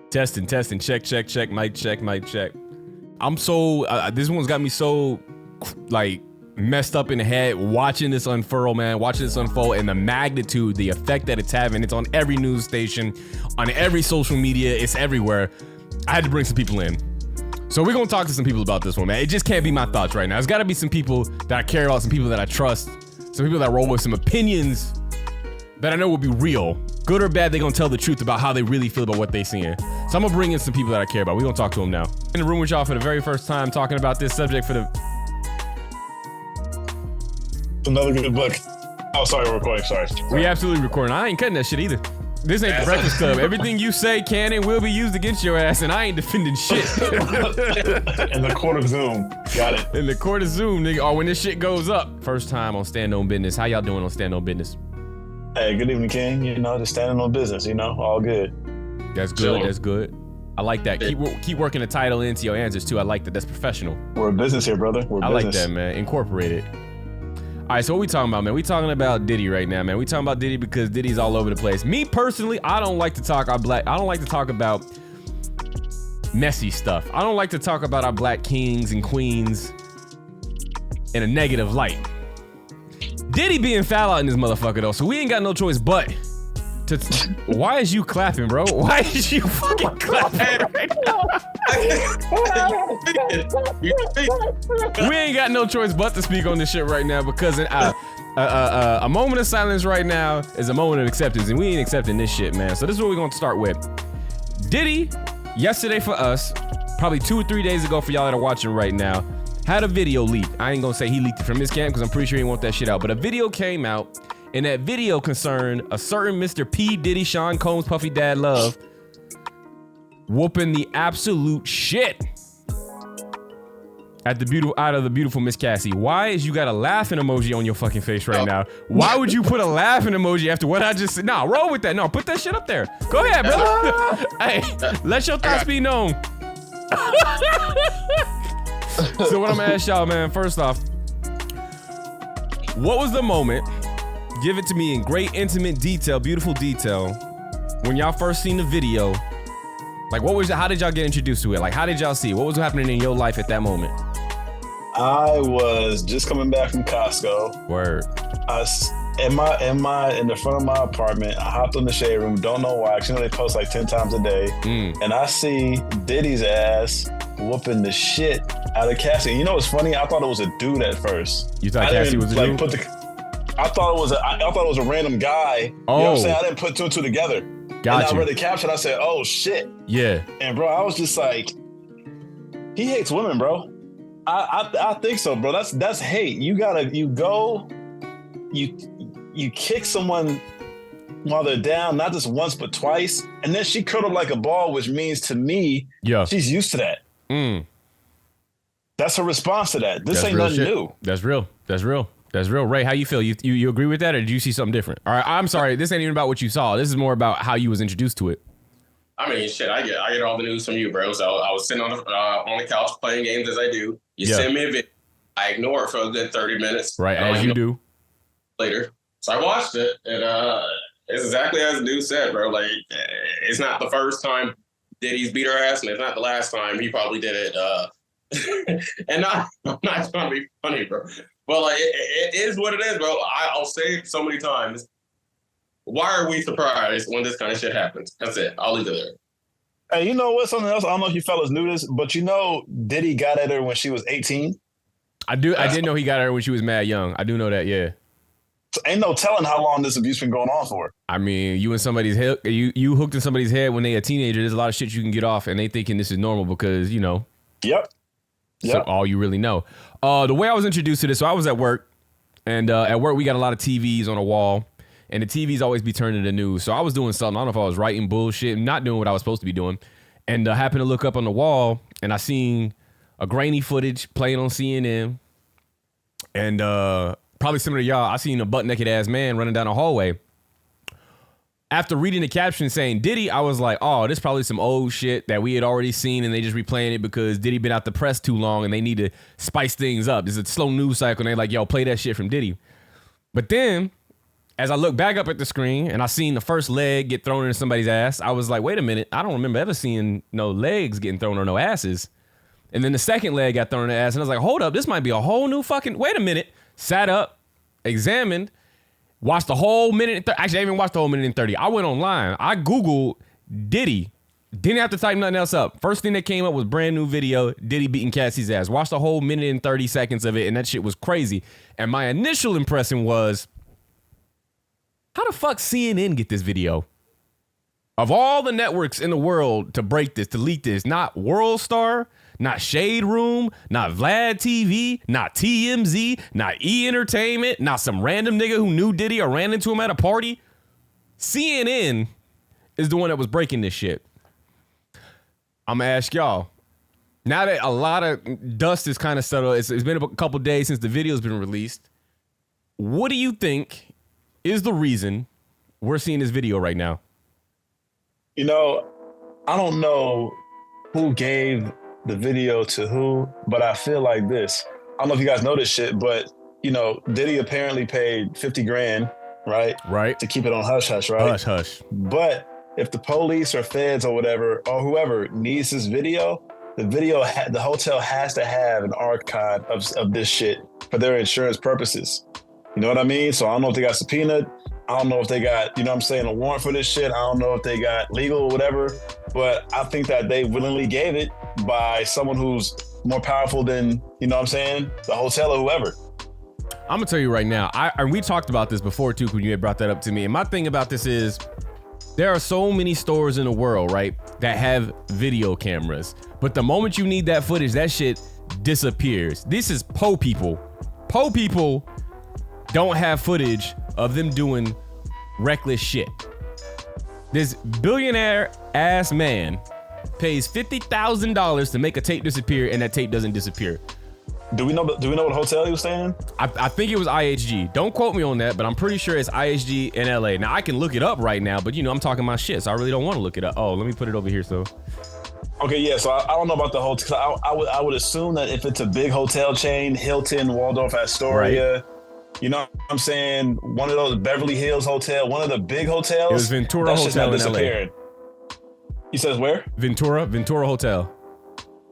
Testing. Check. Mic check. I'm so, this one's got me so, like, messed up in the head watching this unfurl, man. Watching this unfold and the magnitude, the effect that it's having. It's on every news station, on every social media. It's everywhere. I had to bring some people in. So we're going to talk to some people about this one, man. It just can't be my thoughts right now. It's got to be some people that I care about, some people that I trust, some people that roll with some opinions that I know will be real. Good or bad, they're going to tell the truth about how they really feel about what they're seeing. So I'm going to bring in some people that I care about. We're going to talk to them now. In the room with y'all for the very first time, talking about this subject for the... Another good book. Oh, sorry, we're recording. Sorry. We absolutely recording. I ain't cutting that shit either. This ain't the Breakfast Club. Everything you say can and will be used against your ass, and I ain't defending shit. In the court of Zoom. Got it. In the court of Zoom, nigga. Or when this shit goes up. First time on Stand On Business. How y'all doing on Stand On Business? Hey, good evening, King. You know, just standing on business, you know, all good. That's good. That's good. I like that. Keep working the title into your answers, too. I like that. That's professional. We're a business here, brother. We're I business. like that, man. Incorporate it. All right, so what we talking about, man? We talking about Diddy right now, man. We talking about Diddy because Diddy's all over the place. Me personally, I don't like to talk about messy stuff. I don't like to talk about our black kings and queens in a negative light. Diddy being foul out in this motherfucker though, so we ain't got no choice but to. Why is you clapping, bro? Why is you fucking clapping right now? We ain't got no choice but to speak on this shit right now because a moment of silence right now is a moment of acceptance, and we ain't accepting this shit, man. So this is what we're gonna start with. Diddy, yesterday for us, probably 2 or 3 days ago for y'all that are watching right now, had a video leaked. I ain't gonna say he leaked it from his camp because I'm pretty sure he want that shit out, but a video came out, and that video concerned a certain Mr. P. Diddy, Sean Combs, Puffy Dad Love, whooping the absolute shit out of the beautiful Miss Cassie. Why is you got a laughing emoji on your fucking face right now? Why would you put a laughing emoji after what I just said? Nah, roll with that. No, put that shit up there. Go ahead, brother. Hey, let your thoughts be known. So what I'm gonna ask y'all, man, first off, what was the moment, give it to me in great intimate detail, beautiful detail, when y'all first seen the video? Like, how did y'all get introduced to it? Like, how did y'all see it? What was happening in your life at that moment? I was just coming back from Costco. Word. In the front of my apartment, I hopped in the shade room, don't know why, because you know they post like 10 times a day, and I see Diddy's ass whooping the shit out of Cassie. You know what's funny? I thought it was a dude at first. You thought Cassie was a dude? I thought it was a random guy. Oh. You know what I'm saying? I didn't put two and two together. Gotcha. And I read the caption, I said, oh shit. Yeah. And bro, I was just like, he hates women, bro. I think so, bro. That's hate. You kick someone while they're down, not just once, but twice. And then she curled up like a ball, which means to me, she's used to that. That's her response to that. This ain't nothing new. That's real. Ray, how you feel? You agree with that, or did you see something different? All right, I'm sorry. This ain't even about what you saw. This is more about how you was introduced to it. I mean, shit, I get all the news from you, bro. So I was sitting on the couch playing games as I do. You send me a video. I ignore it for a good 30 minutes. Right, as you do. Later. So I watched it, and it's exactly as the dude said, bro. Like, it's not the first time Diddy's beat her ass, and it's not the last time he probably did it. And I'm not trying to be funny, bro. But like, it is what it is, bro. I'll say it so many times. Why are we surprised when this kind of shit happens? That's it. I'll leave it there. Hey, you know what? Something else. I don't know if you fellas knew this, but you know, Diddy got at her when she was 18. I did know he got at her when she was mad young. I do know that. Yeah. So ain't no telling how long this abuse been going on for. I mean, you in somebody's head, you hooked in somebody's head when they a teenager. There's a lot of shit you can get off, and they thinking this is normal because you know. Yep. So all you really know. The way I was introduced to this, so I was at work, and at work we got a lot of TVs on the wall, and the TVs always be turning the news. So I was doing something. I don't know if I was writing bullshit, not doing what I was supposed to be doing, and happened to look up on the wall, and I seen a grainy footage playing on CNN, and probably similar to y'all, I seen a butt-naked ass man running down a hallway. After reading the caption saying Diddy, I was like, oh, this is probably some old shit that we had already seen and they just replaying it because Diddy been out the press too long and they need to spice things up. It's a slow news cycle and they like, yo, play that shit from Diddy. But then as I look back up at the screen and I seen the first leg get thrown into somebody's ass, I was like, wait a minute, I don't remember ever seeing no legs getting thrown or no asses. And then the second leg got thrown in the ass, and I was like, hold up, this might be a whole new fucking, wait a minute. Sat up, examined, watched the whole minute, actually I didn't even watch the whole minute and 30. I went online, I Googled Diddy, didn't have to type nothing else up. First thing that came up was brand new video, Diddy beating Cassie's ass. Watched the whole minute and 30 seconds of it, and that shit was crazy. And my initial impression was, how the fuck CNN get this video? Of all the networks in the world to break this, to leak this, not World Star, not Shade Room, not Vlad TV, not TMZ, not E Entertainment, not some random nigga who knew Diddy or ran into him at a party. CNN is the one that was breaking this shit. I'm gonna ask y'all, now that a lot of dust is kind of settled, it's been a couple days since the video's been released, what do you think is the reason we're seeing this video right now? You know, I don't know who gave the video to who, but I feel like this. I don't know if you guys know this shit, but, you know, Diddy apparently paid 50 grand, right? Right. To keep it on hush hush, right? Hush hush. But if the police or feds or whatever, or whoever needs this video, the hotel has to have an archive of this shit for their insurance purposes. You know what I mean? So I don't know if they got subpoenaed. I don't know if they got, you know what I'm saying, a warrant for this shit. I don't know if they got legal or whatever, but I think that they willingly gave it by someone who's more powerful than, you know what I'm saying, the hotel or whoever. I'm gonna tell you right now, and we talked about this before too when you had brought that up to me. And my thing about this is, there are so many stores in the world, right, that have video cameras. But the moment you need that footage, that shit disappears. This is po people. Po people don't have footage of them doing reckless shit. This billionaire ass man pays $50,000 to make a tape disappear, and that tape doesn't disappear. Do we know what hotel he was staying in? I think it was IHG. Don't quote me on that, but I'm pretty sure it's IHG in LA. Now I can look it up right now, but you know I'm talking my shit, so I really don't want to look it up. Oh, let me put it over here. So, okay, yeah. So I don't know about the hotel. I would assume that if it's a big hotel chain, Hilton, Waldorf Astoria, right. You know what I'm saying, one of those Beverly Hills hotel, one of the big hotels. It was Ventura Hotel in LA. He says where? Ventura Hotel.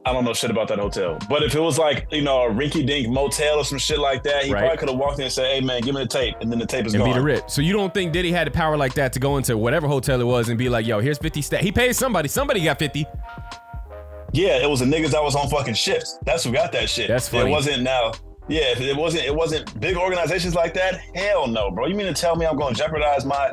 I don't know shit about that hotel. But if it was like, you know, a rinky-dink motel or some shit like that, he probably could have walked in and said, hey, man, give me the tape. And then the tape is gone. And be the rip. So you don't think Diddy had the power like that to go into whatever hotel it was and be like, yo, here's 50 stats. He paid somebody. Somebody got 50. Yeah, it was the niggas that was on fucking shifts. That's who got that shit. That's funny. It wasn't now. Yeah, if it wasn't big organizations like that, hell no, bro. You mean to tell me I'm going to jeopardize my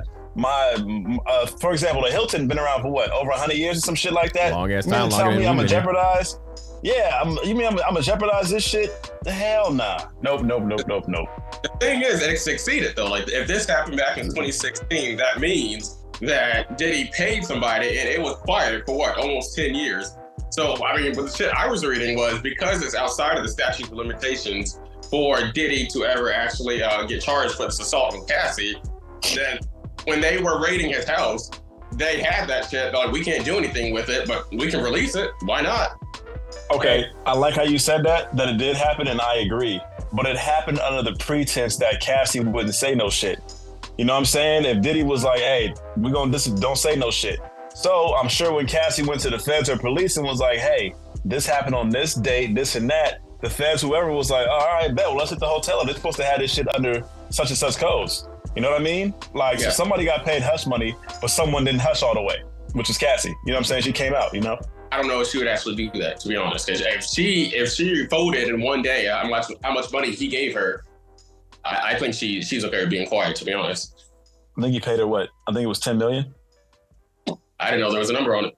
for example, the Hilton been around for what, over 100 years or some shit like that? Long ass time. You mean to tell me I'm gonna jeopardize? Yeah, you mean I'm gonna jeopardize this shit? The hell nah. Nope. The thing is, it succeeded though. Like if this happened back in 2016, that means that Diddy paid somebody and it was fired for what, almost 10 years. So I mean, but the shit I was reading was because it's outside of the statute of limitations for Diddy to ever actually get charged for this assault on Cassie, then when they were raiding his house, they had that shit. Like, we can't do anything with it, but we can release it. Why not? Okay, I like how you said that it did happen, and I agree. But it happened under the pretense that Cassie wouldn't say no shit. You know what I'm saying? If Diddy was like, hey, don't say no shit. So I'm sure when Cassie went to the feds or police and was like, hey, this happened on this date, this and that, the feds, whoever was like, all right, bet, well, let's hit the hotel. They're supposed to have this shit under such and such codes. You know what I mean? Like, So somebody got paid hush money, but someone didn't hush all the way, which is Cassie. You know what I'm saying? She came out, you know? I don't know if she would actually do that, to be honest. Because if she folded in one day, how much money he gave her, I think she's okay with being quiet, to be honest. I think he paid her what? I think it was $10 million. I didn't know there was a number on it.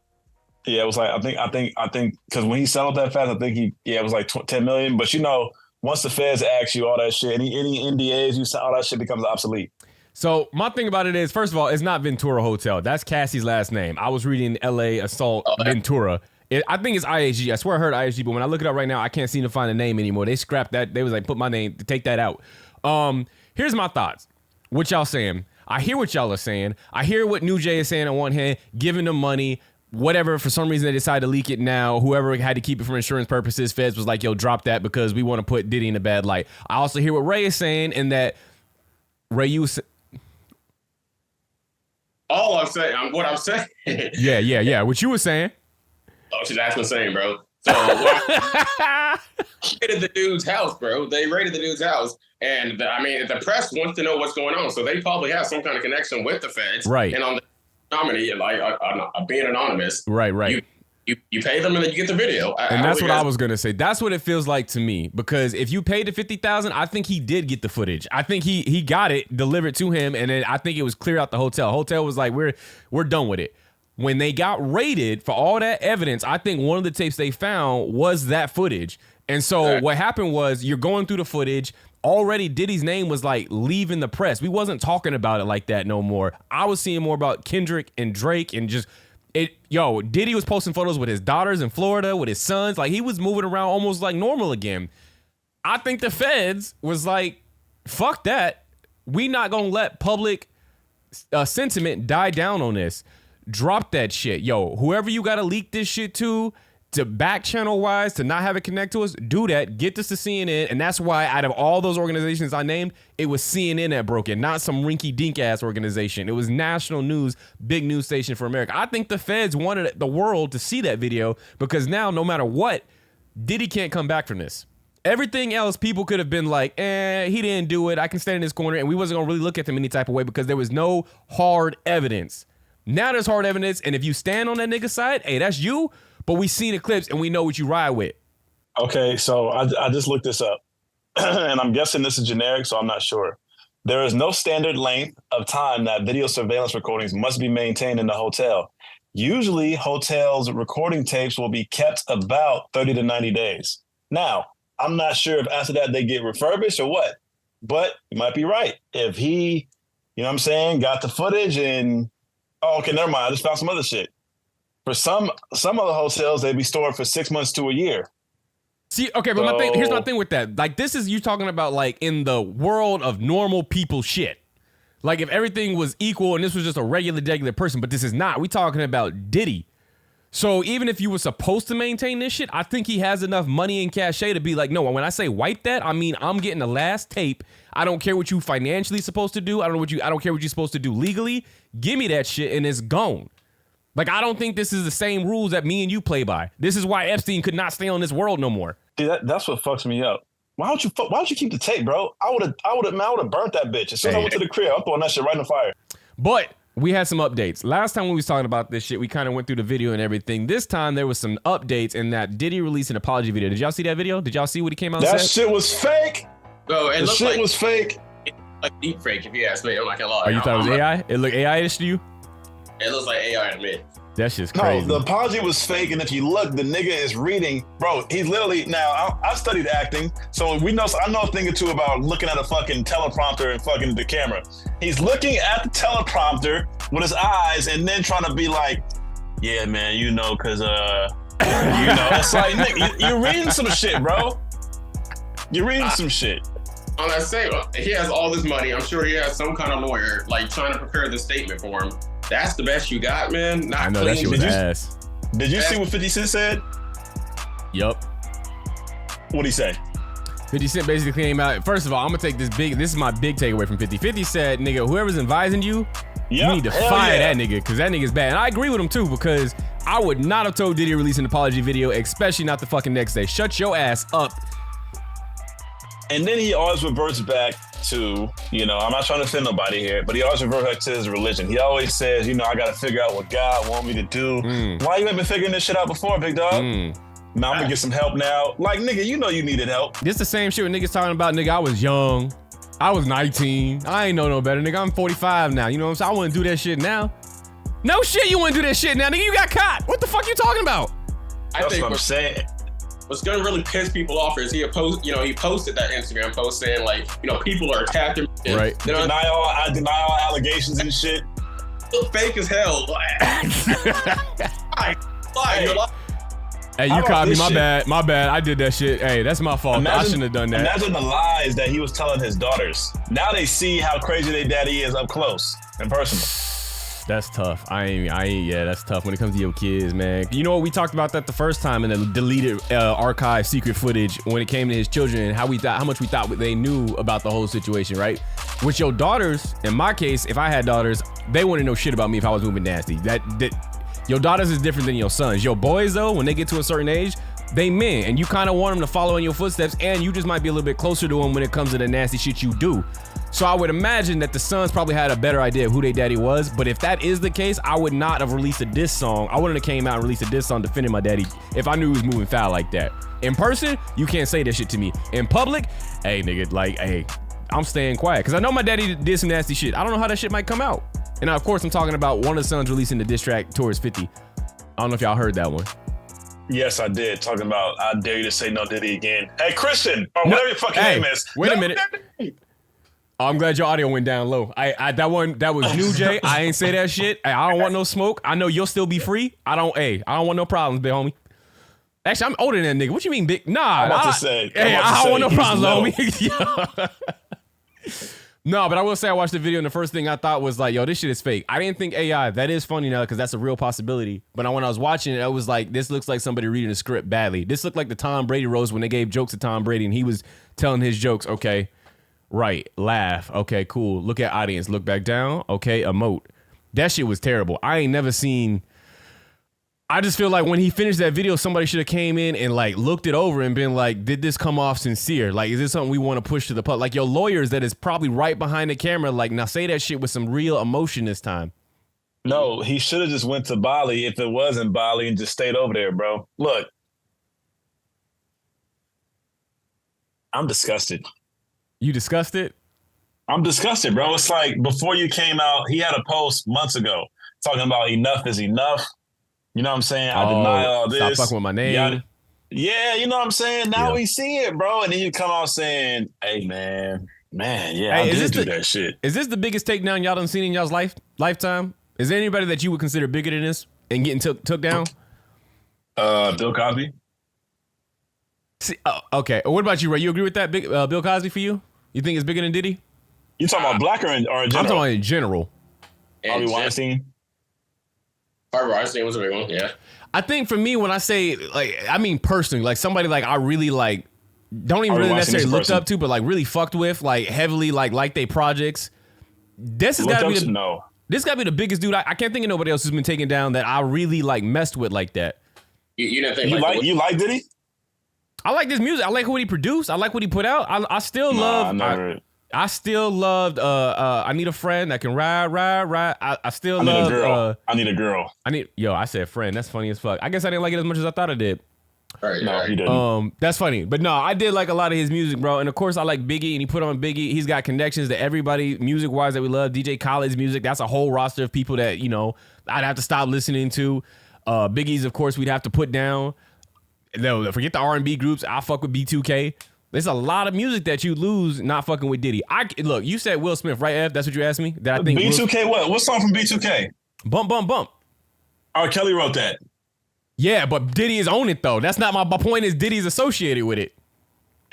Yeah, it was like, I think, because when he settled that fast, I think it was like 10 million. But you know, once the feds ask you all that shit, any NDAs, you sign, all that shit becomes obsolete. So my thing about it is, first of all, it's not Ventura Hotel. That's Cassie's last name. I was reading LA Assault Ventura. I think it's IHG. I swear I heard IHG, but when I look it up right now, I can't seem to find a name anymore. They scrapped that. They was like, put my name, take that out. Here's my thoughts. What y'all saying? I hear what y'all are saying. I hear what New Jay is saying on one hand, giving them money, whatever. For some reason, they decided to leak it now. Whoever had to keep it for insurance purposes, Feds was like, yo, drop that because we want to put Diddy in a bad light. I also hear what Ray is saying in that, Ray, All I'm saying, what I'm saying. Yeah. What you were saying. Oh, that's what I'm saying, bro. So they raided the dude's house, bro. They raided the dude's house. And the press wants to know what's going on. So they probably have some kind of connection with the feds. Right. And on the nominee, being anonymous. Right. You pay them and then you get the video. And that's what I was going to say. That's what it feels like to me. Because if you paid the $50,000, I think he did get the footage. I think he got it delivered to him. And then I think it was clear out the hotel. Hotel was like, we're done with it. When they got raided for all that evidence, I think one of the tapes they found was that footage. And so what happened was you're going through the footage. Already Diddy's name was like leaving the press. We wasn't talking about it like that no more. I was seeing more about Kendrick and Drake and just Diddy was posting photos with his daughters in Florida, with his sons. Like he was moving around almost like normal again. I think the feds was like, fuck that. We not gonna let public sentiment die down on this. Drop that shit. Whoever you gotta leak this shit to back channel wise, to not have it connect to us, do that. Get this to CNN. And that's why out of all those organizations I named, it was CNN that broke it, not some rinky dink ass organization. It was national news, big news station for America. I think the feds wanted the world to see that video because now no matter what, Diddy can't come back from this. Everything else, people could have been like, he didn't do it. I can stand in this corner. And we wasn't gonna really look at them any type of way because there was no hard evidence. Now there's hard evidence, and if you stand on that nigga's side, hey, that's you, but we seen the clips, and we know what you ride with. Okay, so I just looked this up, and I'm guessing this is generic, so I'm not sure. There is no standard length of time that video surveillance recordings must be maintained in the hotel. Usually, hotels' recording tapes will be kept about 30 to 90 days. Now, I'm not sure if after that they get refurbished or what, but you might be right. If he, got the footage and... Oh, okay, never mind. I just found some other shit. For some other hotels, they'd be stored for 6 months to a year. See, okay, but here's my thing with that. Like, this is you talking about like in the world of normal people shit. Like if everything was equal and this was just a regular person, but this is not. We talking about Diddy. So even if you were supposed to maintain this shit, I think he has enough money and cachet to be like, no, when I say wipe that, I mean I'm getting the last tape. I don't care what you financially supposed to do. I don't care what you're supposed to do legally. Give me that shit and it's gone. Like I don't think this is the same rules that me and you play by. This is why Epstein could not stay on this world no more. Dude, that's what fucks me up. Why don't you keep the tape, bro? I would have burnt that bitch. As soon as I went to the crib, I'm throwing that shit right in the fire. But we had some updates. Last time when we was talking about this shit, we kind of went through the video and everything. This time there was some updates in that Diddy released an apology video. Did y'all see that video? Did y'all see what he came out and said? That shit was fake. Bro, the shit was fake. Like deep fake, if you ask me. I'm not gonna lie. Oh, you thought it was AI? It looked AI-ish to you? It looks like AI to me. That's just crazy. No, the apology was fake, and if you look, the nigga is reading. Bro, he's literally, now, I studied acting, so I know a thing or two about looking at a fucking teleprompter and fucking the camera. He's looking at the teleprompter with his eyes and then trying to be like, yeah, man, because, it's like, nigga, you're reading some shit, bro. You're reading some shit. On that same, he has all this money. I'm sure he has some kind of lawyer, like, trying to prepare the statement for him. That's the best you got, man. I know that shit was ass. Did you see what 50 Cent said? Yup. What'd he say? 50 Cent basically came out. First of all, I'm gonna take this is my big takeaway from 50. 50 said, nigga, whoever's advising you, you need to fire that nigga, because that nigga's bad. And I agree with him too, because I would not have told Diddy to release an apology video, especially not the fucking next day. Shut your ass up. And then he always reverts back to, I'm not trying to offend nobody here, but he always reverts back to his religion. He always says, I got to figure out what God want me to do. Why you ain't been figuring this shit out before, big dog? Now I'm gonna get some help now. Like, nigga, you needed help. This the same shit when niggas talking about, nigga, I was young. I was 19. I ain't know no better, nigga. I'm 45 now. You know what I'm saying? I wouldn't do that shit now. No shit, you wouldn't do that shit now, nigga. You got caught. What the fuck you talking about? That's what I'm saying. What's gonna really piss people off is he posted that Instagram post saying like, people are attacking him. Right. Deny all allegations and shit. Look fake as hell. Hey, you caught me. My bad. I did that shit. Hey, that's my fault. I shouldn't have done that. Imagine the lies that he was telling his daughters. Now they see how crazy their daddy is up close and personal. That's tough. That's tough when it comes to your kids, man. You know what? We talked about that the first time in the deleted archive secret footage when it came to his children and how much we thought they knew about the whole situation, right? With your daughters, in my case, if I had daughters, they wouldn't know shit about me if I was moving nasty. That your daughters is different than your sons. Your boys, though, when they get to a certain age, they men, and you kind of want them to follow in your footsteps, and you just might be a little bit closer to them when it comes to the nasty shit you do. So I would imagine that the sons probably had a better idea of who their daddy was, but if that is the case, I would not have released a diss song. I wouldn't have came out and released a diss song defending my daddy if I knew he was moving foul like that. In person, you can't say that shit to me. In public, hey, nigga, like, hey, I'm staying quiet, because I know my daddy did some nasty shit. I don't know how that shit might come out. And now, of course, I'm talking about one of the sons releasing the diss track towards 50. I don't know if y'all heard that one. Yes, I did. Talking about, I dare you to say no Diddy again. Hey, Christian, or whatever your fucking name is. Wait a No minute. Diddy. Oh, I'm glad your audio went down low. That was new, Jay. I ain't say that shit. Hey, I don't want no smoke. I know you'll still be free. I don't want no problems, big homie. Actually, I'm older than that nigga. What you mean, big? Nah, I'm about to say. I don't want no problems, homie. No, but I will say I watched the video and the first thing I thought was like, yo, this shit is fake. I didn't think AI. That is funny now because that's a real possibility. But when I was watching it, I was like, this looks like somebody reading a script badly. This looked like the Tom Brady roast when they gave jokes to Tom Brady and he was telling his jokes. Okay, right, laugh. Okay, cool. Look at audience. Look back down. Okay, emote. That shit was terrible. I ain't never seen. I just feel like when he finished that video, somebody should have came in and like looked it over and been like, did this come off sincere? Like, is this something we want to push to the public? Like your lawyers that is probably right behind the camera. Like, now say that shit with some real emotion this time. No, he should have just went to Bali if it was in Bali and just stayed over there, bro. Look, I'm disgusted. You disgusted? I'm disgusted, bro. It's like before you came out, he had a post months ago talking about enough is enough. You know what I'm saying? I deny all this. Stop fucking with my name. Yeah, you know what I'm saying? Now we see it, bro. And then you come out saying, hey, man, yeah, I did do that shit. Is this the biggest takedown y'all done seen in y'all's lifetime? Is there anybody that you would consider bigger than this and getting took down? Bill Cosby. See, okay. What about you, Ray? You agree with that? Bill Cosby for you? You think it's bigger than Diddy? You talking about black or in general? I'm talking about in general. Harvey Weinstein. Harvey Weinstein was a big one, yeah. I think for me, when I say, like, I mean personally, like somebody like I really like, don't even really necessarily looked up to, but like really fucked with, like heavily like they projects. This has got to be this got to be the biggest dude. I can't think of nobody else who's been taken down that I really like messed with like that. You didn't think you like Diddy? I like this music. I like what he produced. I like what he put out. I still love. I still loved. I need a friend that can ride. I still love. I need a girl. I said friend. That's funny as fuck. I guess I didn't like it as much as I thought I did. Right, no, he didn't. That's funny. But no, I did like a lot of his music, bro. And of course, I like Biggie, and he put on Biggie. He's got connections to everybody music wise that we love. DJ Khaled's music. That's a whole roster of people that I'd have to stop listening to. Biggie's, of course, we'd have to put down. No, forget the R&B groups. I fuck with B2K. There's a lot of music that you lose not fucking with Diddy. Look, you said Will Smith, right, Ev? That's what you asked me? That I think B2K what? What song from B2K? Bump, Bump, Bump. R. Kelly wrote that. Yeah, but Diddy is on it, though. That's not my point is Diddy's associated with it.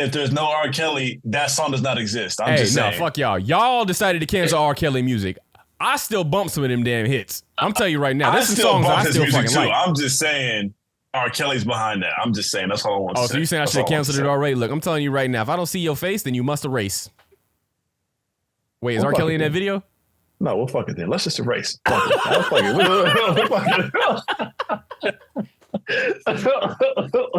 If there's no R. Kelly, that song does not exist. I'm just saying. Fuck y'all. Y'all decided to cancel R. Kelly music. I still bump some of them damn hits. I'm telling you right now. There's some songs I still fucking like. I'm just saying R. Kelly's behind that. I'm just saying. That's all I want to say. Oh, so you saying I should have canceled it already? Look, I'm telling you right now. If I don't see your face, then you must erase. Wait, is R. Kelly in that video? No, we'll fuck it then. Let's just erase. Fuck it. I'll fuck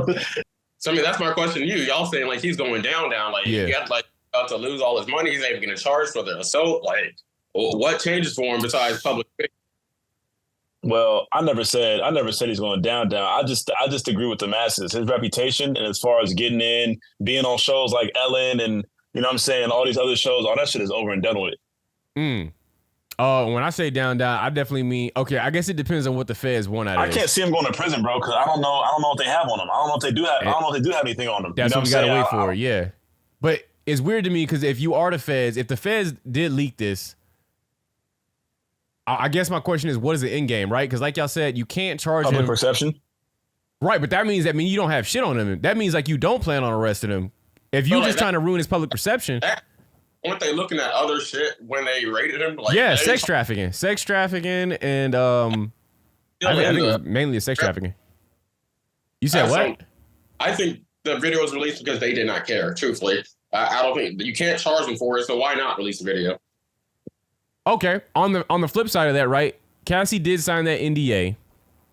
it. So, I mean, that's my question to you. Y'all saying, like, he's going down. Like, he got, like, about to lose all his money. He's not even going to charge for the assault. Like, what changes for him besides public? Well, I never said he's going down. I just agree with the masses. His reputation, and as far as getting in, being on shows like Ellen and, you know what I'm saying, all these other shows, all that shit is over and done with. When I say down, I definitely mean, okay, I guess it depends on what the feds want out of this. I can't see him going to prison, bro, because I don't know what they have on him. I don't know if they do have anything on them. That's what we got to wait for, yeah. But it's weird to me because if you are the feds, if the feds did leak this, I guess my question is, what is the end game, right? Because like y'all said, you can't charge public him. Perception. Right, but that means you don't have shit on him. That means like you don't plan on arresting him. If you're just trying to ruin his public perception. weren't they looking at other shit when they rated him? Like, yeah, sex trafficking, and I think it was mainly sex trafficking. You said what? I think the video was released because they did not care. Truthfully, I don't think you can't charge them for it, so why not release the video? Okay. On the flip side of that, right? Cassie did sign that NDA.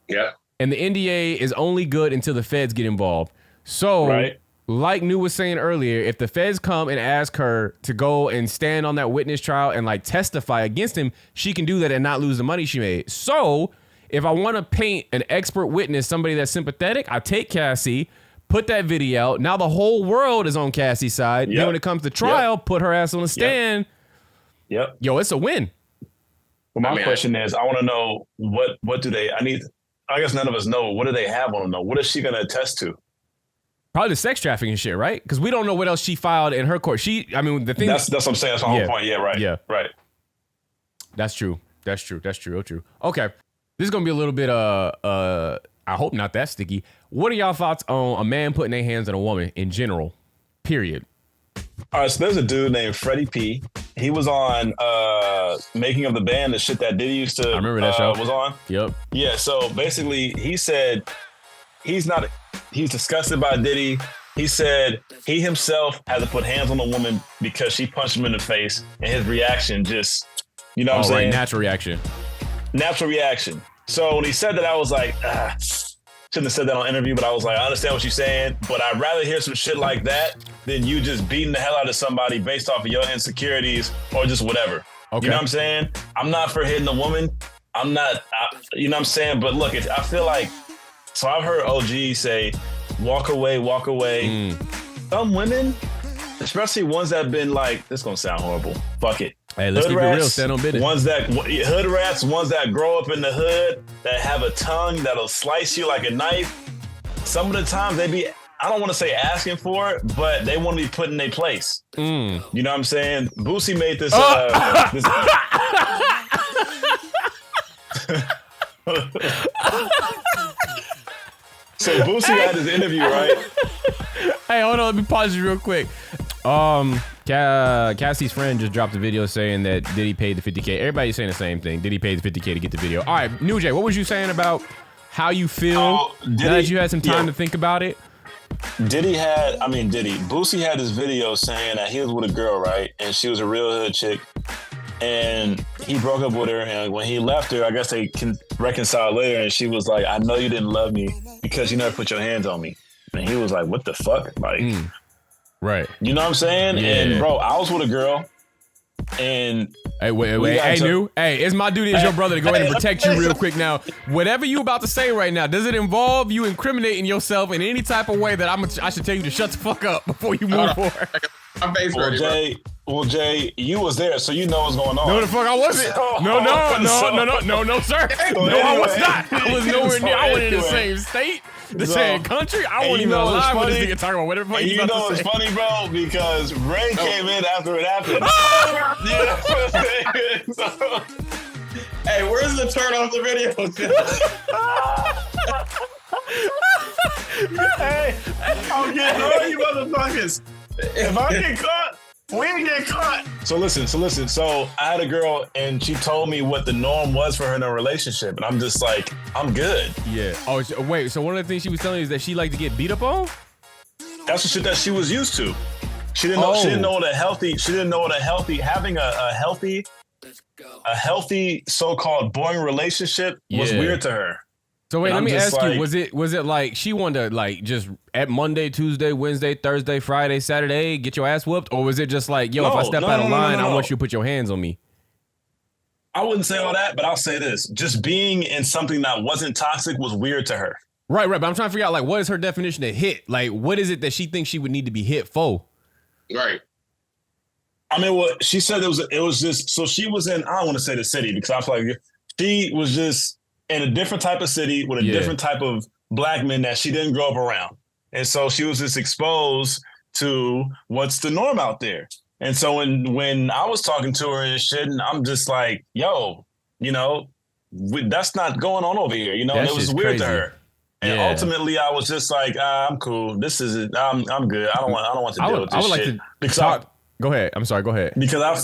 Yeah. And the NDA is only good until the feds get involved. So, like New was saying earlier, if the feds come and ask her to go and stand on that witness trial and like testify against him, she can do that and not lose the money she made. So, if I want to paint an expert witness, somebody that's sympathetic, I take Cassie, put that video out. Now the whole world is on Cassie's side. Then when it comes to trial, put her ass on the stand. Yep. Yo, it's a win. Well, my question is, I want to know what do they? I guess none of us know. What do they have on them? What is she going to attest to? Probably the sex trafficking shit, right? Because we don't know what else she filed in her court. The thing that's what I'm saying. That's my whole point. Yeah, right. Yeah, right. That's true. Real true. Okay, this is gonna be a little bit I hope not that sticky. What are y'all thoughts on a man putting their hands on a woman in general? Period. All right, so there's a dude named Freddie P. He was on Making of the Band, the shit that Diddy used to. I remember that show was on. Yep. Yeah. So basically, he said he's disgusted by Diddy. He said he himself had to put hands on a woman because she punched him in the face, and his reaction just, you know what I'm saying? Natural reaction. So when he said that, I was like, shouldn't have said that on interview, but I was like, I understand what you're saying, but I'd rather hear some shit like that than you just beating the hell out of somebody based off of your insecurities or just whatever. Okay. You know what I'm saying? I'm not for hitting a woman. I'm not, you know what I'm saying? But look, I feel like, so I've heard OG say, walk away. Some women, especially ones that have been like, this is going to sound horrible. Fuck it. Hey, let's keep it real. Stand on business. Hood rats, ones that grow up in the hood, that have a tongue that'll slice you like a knife. Some of the times they be, I don't want to say asking for it, but they want to be put in their place. You know what I'm saying? Boosie made this. So Boosie had his interview, right? Hey, hold on. Let me pause you real quick. Cassie's friend just dropped a video saying that Diddy paid the $50K. Everybody's saying the same thing. Diddy paid the $50K to get the video. All right, New Jay, what was you saying about how you feel now that you had some time to think about it? Boosie had this video saying that he was with a girl, right? And she was a real hood chick. And he broke up with her. And when he left her, I guess they can reconcile later. And she was like, I know you didn't love me because you never put your hands on me. And he was like, what the fuck? Like, right. You know what I'm saying? Yeah. And bro, I was with a girl. And hey, wait. Hey, New. Hey, it's my duty as your brother to go ahead and protect you real quick now. Whatever you about to say right now, does it involve you incriminating yourself in any type of way that I should tell you to shut the fuck up before you move forward? I'm face ready, Well, Jay, you was there, so you know what's going on. No, the fuck I wasn't. No, sir. No, I was not. I was nowhere near. I wasn't in the same state, the same country. I wasn't even alive when this nigga talking about whatever fuck you know what's funny, bro? Because Ray came in after it happened. Hey, where's the turn off the video? Hey, I'm getting all you motherfuckers. If I get caught, we get caught. So listen. So I had a girl and she told me what the norm was for her in a relationship. And I'm just like, I'm good. Yeah. Oh, wait. So one of the things she was telling you is that she liked to get beat up on? That's the shit that she was used to. She didn't know what having a healthy so-called boring relationship was weird to her. So wait, let me ask you, was it like she wanted to like just at Monday, Tuesday, Wednesday, Thursday, Friday, Saturday get your ass whooped? Or was it just like, yo, if I step out of line, I want you to put your hands on me? I wouldn't say all that, but I'll say this. Just being in something that wasn't toxic was weird to her. Right. But I'm trying to figure out like what is her definition of hit? Like what is it that she thinks she would need to be hit for? Right. I mean, what she said it was just, so she was in, I don't want to say the city because I feel like she was just in a different type of city with a different type of black men that she didn't grow up around. And so she was just exposed to what's the norm out there. And so when I was talking to her and shit, and I'm just like, yo, you know, that's not going on over here. You know, and it was weird to her. And ultimately I was just like, I'm cool. This is it. I'm good. I don't want to deal with this shit. Go ahead. I'm sorry. Go ahead. Because I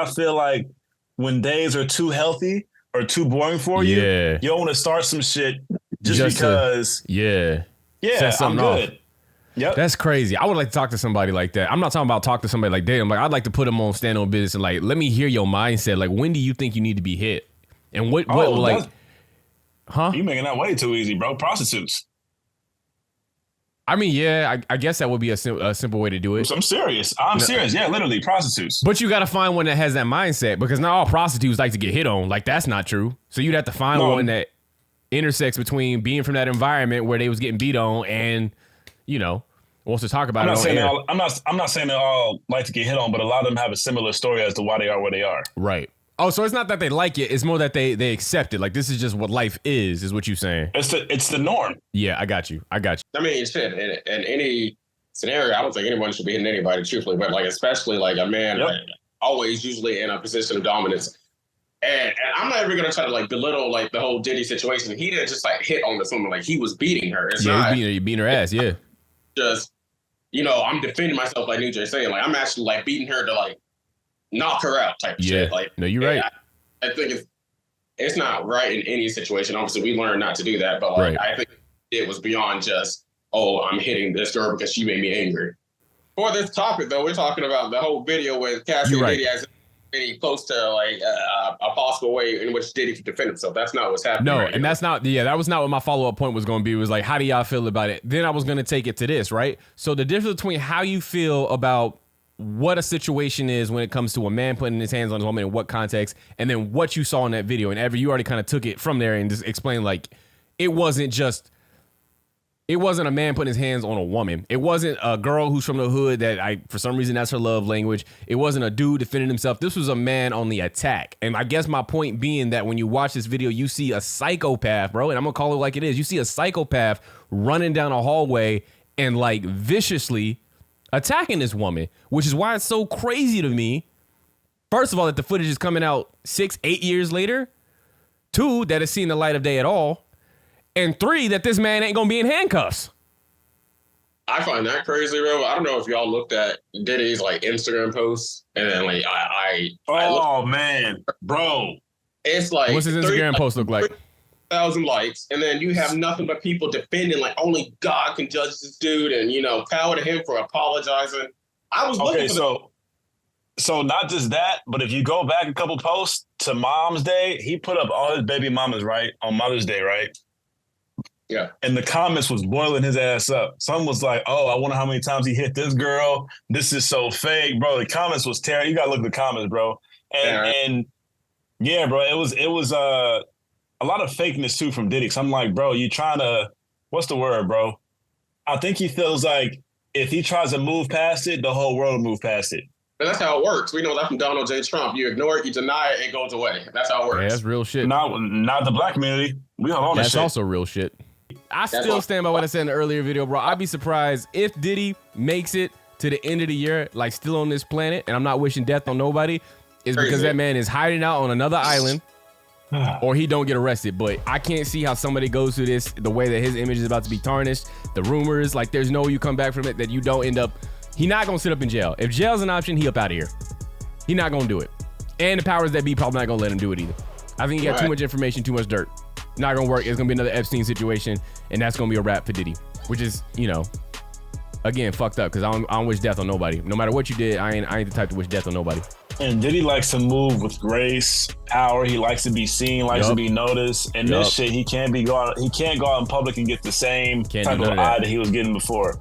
feel like when days are too healthy or too boring for you, you don't want to start some shit just because. Yeah, I'm good. Yep. That's crazy. I would like to talk to somebody like that. I'm not talking about talk to somebody like damn. Like I'd like to put them on stand on business and like let me hear your mindset. Like when do you think you need to be hit? And what like, huh? You making that way too easy, bro. Prostitutes. I mean, yeah, I guess that would be a simple way to do it. I'm serious. I'm serious. Yeah, literally prostitutes. But you got to find one that has that mindset because not all prostitutes like to get hit on. Like that's not true. So you'd have to find one that intersects between being from that environment where they was getting beat on and, you know, wants to talk about it. I'm not saying they all like to get hit on, but a lot of them have a similar story as to why they are where they are. Right. Oh, so it's not that they like it. It's more that they accept it. Like, this is just what life is what you're saying. It's the norm. Yeah, I got you. I mean, shit, in any scenario, I don't think anyone should be hitting anybody, truthfully. But, like, especially, like, a man, like, always usually in a position of dominance. And I'm not even going to try to, like, belittle, like, the whole Diddy situation. He didn't just, like, hit on this woman. Like, he was beating her. It's not he beating her ass, yeah. Just, you know, I'm defending myself, like New Jay saying. Like, I'm actually, like, beating her to, like, knock her out type of shit. Like, no, you're right. I think it's not right in any situation. Obviously, we learned not to do that, but like, I think it was beyond just, oh, I'm hitting this girl because she made me angry. For this topic, though, we're talking about the whole video with Cassie and Diddy as any close to like a possible way in which Diddy could defend himself. That's not what's happening. No, and that's not. Yeah, that was not what my follow up point was going to be. It was like, how do y'all feel about it? Then I was going to take it to this, right? So the difference between how you feel about what a situation is when it comes to a man putting his hands on his woman in what context, and then what you saw in that video. And you already kind of took it from there and just explained like it wasn't a man putting his hands on a woman. It wasn't a girl who's from the hood that for some reason that's her love language. It wasn't a dude defending himself. This was a man on the attack. And I guess my point being that when you watch this video, you see a psychopath, bro, and I'm gonna call it like it is. You see a psychopath running down a hallway and like viciously attacking this woman, which is why it's so crazy to me. First of all, that the footage is coming out 6-8 years later. 2, that it's seen the light of day at all. And 3, that this man ain't gonna be in handcuffs. I find that crazy, bro. I don't know if y'all looked at Diddy's like Instagram posts, and then like man, bro, it's like what's his Instagram post look like? 1,000 likes, and then you have nothing but people defending like only God can judge this dude, and you know, power to him for apologizing. I was looking for so not just that, but if you go back a couple posts to Mom's Day, he put up all his baby mamas right on Mother's Day, right? Yeah. And the comments was boiling his ass up. Some was like, "Oh, I wonder how many times he hit this girl. This is so fake, bro." The comments was terrible. You gotta look at the comments, bro. And yeah, bro, it was a lot of fakeness too from Diddy. So I'm like, bro, you trying to, what's the word, bro? I think he feels like if he tries to move past it, the whole world will move past it. And that's how it works. We know that from Donald J. Trump. You ignore it, you deny it, it goes away. That's how it works. Yeah, that's real shit. Not the black community. We don't own that shit. That's also real shit. I still stand by what I said in the earlier video, bro. I'd be surprised if Diddy makes it to the end of the year, like still on this planet, and I'm not wishing death on nobody, is because that man is hiding out on another island. Or he don't get arrested. But I can't see how somebody goes through this the way that his image is about to be tarnished. The rumors, like there's no you come back from it that you don't end up. He not gonna sit up in jail. If jail's an option, he up out of here. He not gonna do it. And the powers that be probably not gonna let him do it either. I think he got too much information, too much dirt. Not gonna work. It's gonna be another Epstein situation, and that's gonna be a wrap for Diddy. Which is, you know, again, fucked up because I don't wish death on nobody. No matter what you did, I ain't the type to wish death on nobody. And Diddy likes to move with grace, power. He likes to be seen, likes to be noticed. And this shit, he can't go out in public and get the same type of eye that he was getting before.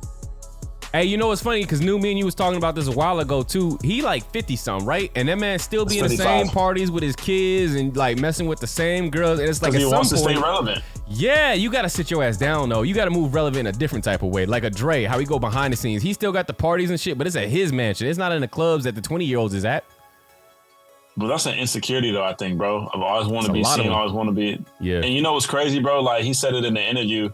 Hey, you know what's funny? Because me and you was talking about this a while ago too. He like 50-something, right? And that man still be in the same parties with his kids and like messing with the same girls. And it's like at some point, he wants to stay relevant. Yeah, you gotta sit your ass down though. You gotta move relevant in a different type of way. Like a Dre, how he go behind the scenes. He still got the parties and shit, but it's at his mansion. It's not in the clubs that the 20-year-olds is at. But that's an insecurity though, I think, bro. I've always wanted to be seen, always want to be. Yeah. And you know what's crazy, bro? Like he said it in the interview.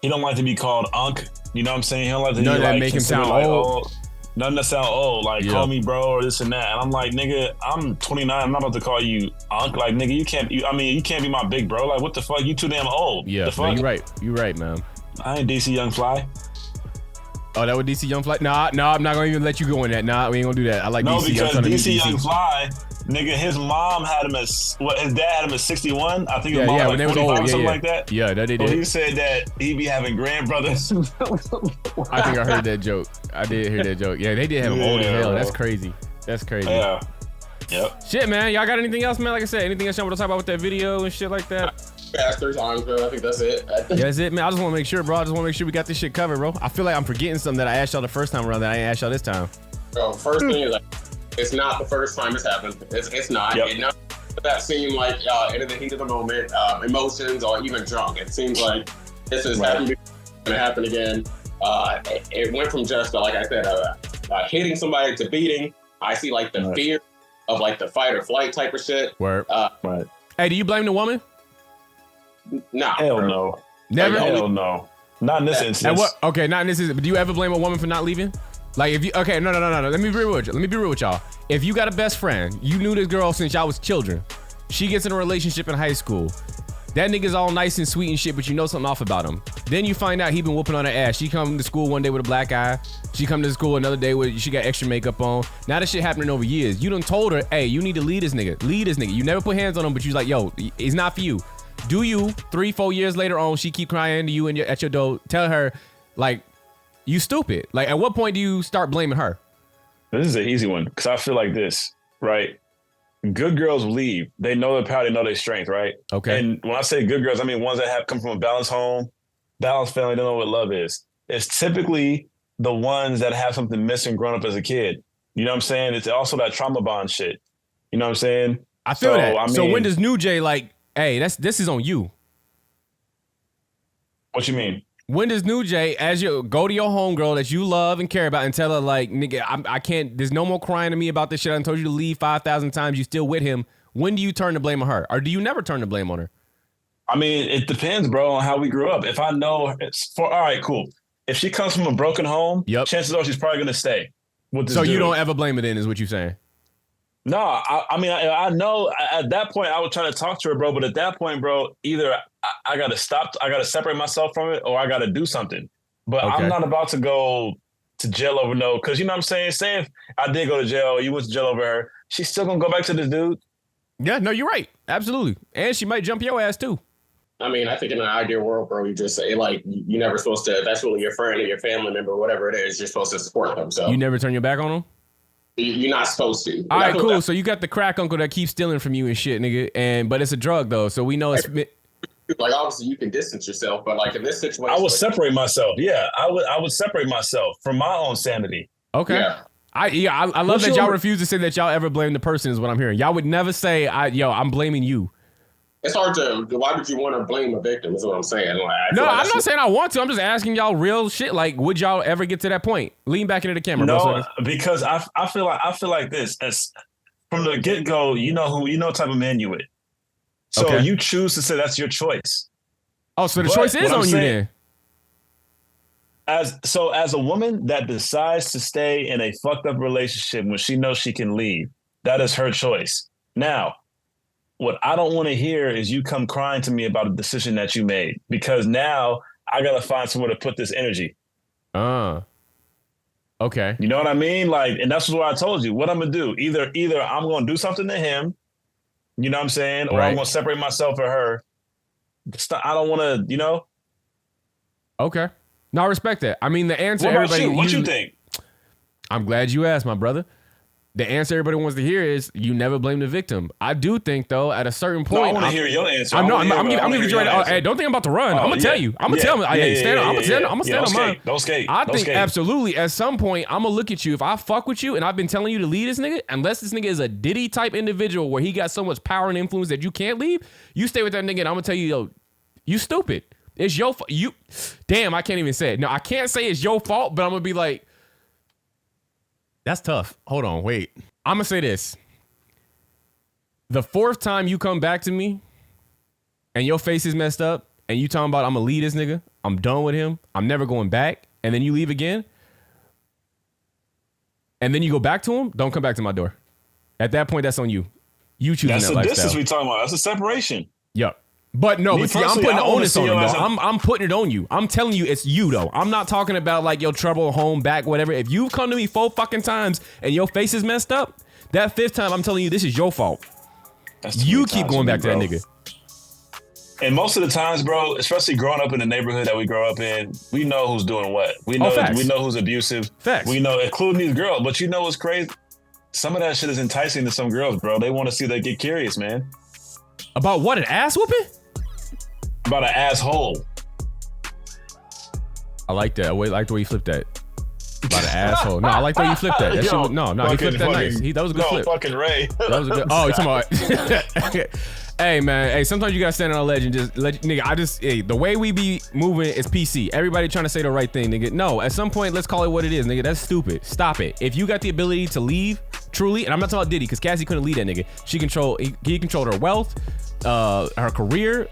He don't like to be called Unc. You know what I'm saying? He don't like to none be that like make him sound like, old. Nothing that sound old. Like call me bro or this and that. And I'm like, nigga, I'm 29. I'm not about to call you Unc. Like, nigga, you can't be my big bro. Like, what the fuck? You too damn old. Yeah, the fuck? No, you're right, man. I ain't DC Young Fly. Oh, that was DC Young Fly? Nah, I'm not gonna even let you go in that. Nah, we ain't gonna do that. I like DC. Because DC Young Fly, nigga, his mom had him as his dad had him as 61. I think his mom was like 45 or something like that. Yeah, that they did. So he said that he be having grandbrothers. I think I heard that joke. I did hear that joke. Yeah, they did have him old as hell. That's crazy. That's crazy. Yeah. Yep. Shit, man. Y'all got anything else, man? Like I said, anything else y'all want to talk about with that video and shit like that? Faster times, bro. I think that's it. That's it, man. I just want to make sure, bro. I just want to make sure we got this shit covered, bro. I feel like I'm forgetting something that I asked y'all the first time around that I ain't asked y'all this time. Bro, first thing is, like, it's not the first time it's happened. It's not. Yep. It never that seemed like in the heat of the moment, emotions or even drunk. It seems like this is happening and happen again. It went from just like I said, hitting somebody to beating. I see like the fear of like the fight or flight type of shit. Word. Hey, do you blame the woman? Nah. Hell no. Never. Hell no. Not in this instance. And what? Okay, not in this instance. But do you ever blame a woman for not leaving? Like if you no. Let me be real with you. Let me be real with y'all. If you got a best friend, you knew this girl since y'all was children. She gets in a relationship in high school. That nigga's all nice and sweet and shit, but you know something off about him. Then you find out he been whooping on her ass. She come to school one day with a black eye. She come to school another day with she got extra makeup on. Now this shit happening over years. You done told her, hey, you need to lead this nigga. Lead this nigga. You never put hands on him, but you like, yo, it's not for you. Do you 3-4 years later on, she keep crying to you and at your door, tell her, like, you stupid. Like, at what point do you start blaming her? This is an easy one because I feel like this, right? Good girls leave. They know their power, they know their strength, right? Okay. And when I say good girls, I mean ones that have come from a balanced home, balanced family, they know what love is. It's typically the ones that have something missing growing up as a kid. You know what I'm saying? It's also that trauma bond shit. You know what I'm saying? I feel that. I mean, so when does New Jay like, hey, this is on you? What you mean? When does New Jay, as you go to your homegirl that you love and care about and tell her like, nigga, I can't, there's no more crying to me about this shit. I told you to leave 5,000 times. You still with him. When do you turn the blame on her? Or do you never turn the blame on her? I mean, it depends, bro, on how we grew up. If I know it's all right, cool. If she comes from a broken home, chances are she's probably going to stay with this dude. You don't ever blame it in is what you're saying? No, I mean, I know at that point I was trying to talk to her, bro. But at that point, bro, either I got to stop, I got to separate myself from it, or I got to do something. But I'm not about to go to jail over no, because you know what I'm saying? Say if I did go to jail, you went to jail over her, she's still going to go back to this dude. Yeah, no, you're right. Absolutely. And she might jump your ass too. I mean, I think in an ideal world, bro, you just say, like, you're never supposed to, that's really your friend or your family member, whatever it is, you're supposed to support them. So you never turn your back on them? You're not supposed to. All right, cool. So you got the crack uncle that keeps stealing from you and shit, nigga. But it's a drug though, so we know it's like obviously you can distance yourself, but like in this situation, I would separate myself. Yeah, I would separate myself from my own sanity. Okay. Yeah. I love that y'all refuse to say that y'all ever blame the person is what I'm hearing. Y'all would never say, I'm blaming you. It's hard to. Why would you want to blame a victim? Is what I'm saying. Like, I'm not saying I want to. I'm just asking y'all real shit. Like, would y'all ever get to that point? Lean back into the camera. No, bro, because I feel like this. As from the get go, you know what type of man you with. So you choose to say that's your choice. Oh, so the choice is on you then. As a woman that decides to stay in a fucked up relationship when she knows she can leave, that is her choice. Now, what I don't want to hear is you come crying to me about a decision that you made, because now I got to find somewhere to put this energy. Okay. You know what I mean? Like, and that's what I told you. What I'm going to do, either I'm going to do something to him, you know what I'm saying? Or I'm going to separate myself from her. I don't want to, you know? Okay. No, I respect that. I mean, the answer What you think? I'm glad you asked, my brother. The answer everybody wants to hear is you never blame the victim. I do think, though, at a certain point. I want to hear your answer. I'm giving you right. Hey, don't think I'm about to run. I'm going to tell you. I'm going to tell him. Hey, stand up. I'm going to stand on mine. Don't skate. I think absolutely at some point, I'm going to look at you. If I fuck with you and I've been telling you to leave this nigga, unless this nigga is a Diddy type individual where he got so much power and influence that you can't leave, you stay with that nigga and I'm going to tell you, yo, you stupid. It's your fault. Damn, I can't even say it. No, I can't say it's your fault, but I'm going to be like, that's tough. Hold on, wait. I'm going to say this. The fourth time you come back to me and your face is messed up and you talking about I'm going to leave this nigga, I'm done with him, I'm never going back, and then you leave again, and then you go back to him, don't come back to my door. At that point, that's on you. You choosing that lifestyle. That's the distance we talking about. That's a separation. Yep. But no, but see, I'm putting the onus on him, though. I'm putting it on you. I'm telling you, it's you, though. I'm not talking about like your trouble, home, back, whatever. If you've come to me 4 fucking times and your face is messed up, that 5th time, I'm telling you, this is your fault. You keep going back to that nigga. And most of the times, bro, especially growing up in the neighborhood that we grow up in, we know who's doing what. We know who's abusive. Facts. We know, including these girls. But you know what's crazy? Some of that shit is enticing to some girls, bro. They want to see they get curious, man. About what? An ass whooping? About an asshole. I like that. I like the way you flipped that. About an asshole. No, I like the way you flipped that. That shit was, no, he flipped that nice. That was a good flip. Fucking Ray. That was a good. Oh, you talking about? Hey man, hey. Sometimes you gotta stand on a ledge and just nigga. The way we be moving is PC. Everybody trying to say the right thing, nigga. No, at some point, let's call it what it is, nigga. That's stupid. Stop it. If you got the ability to leave, truly, and I'm not talking about Diddy, because Cassie couldn't lead that nigga. He controlled her wealth, her career,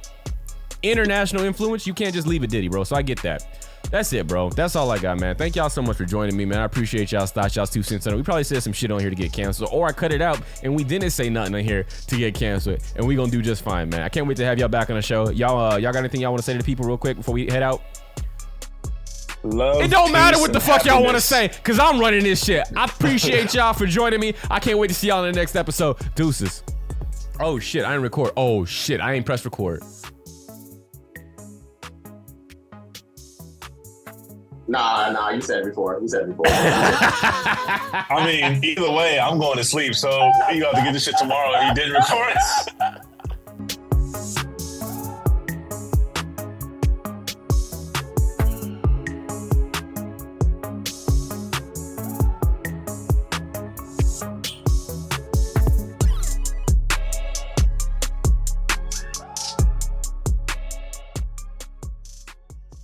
international influence. You can't just leave it, Diddy, bro. So I get that. That's it, bro. That's all I got, man. Thank y'all so much for joining me, man. I appreciate y'all's thoughts, y'all's 2 cents on it. We probably said some shit on here to get canceled, or I cut it out and we didn't say nothing on here to get canceled, and we gonna do just fine, man. I can't wait to have y'all back on the show. Y'all got anything y'all want to say to the people real quick before we head out? Love, it don't matter what the fuck y'all want to say, because I'm running this shit. I appreciate y'all for joining me. I can't wait to see y'all in the next episode. Deuces. Oh shit, I didn't record. Oh shit, I ain't press record. Nah, you said it before. I mean, either way, I'm going to sleep, so you got to get this shit tomorrow if you didn't record.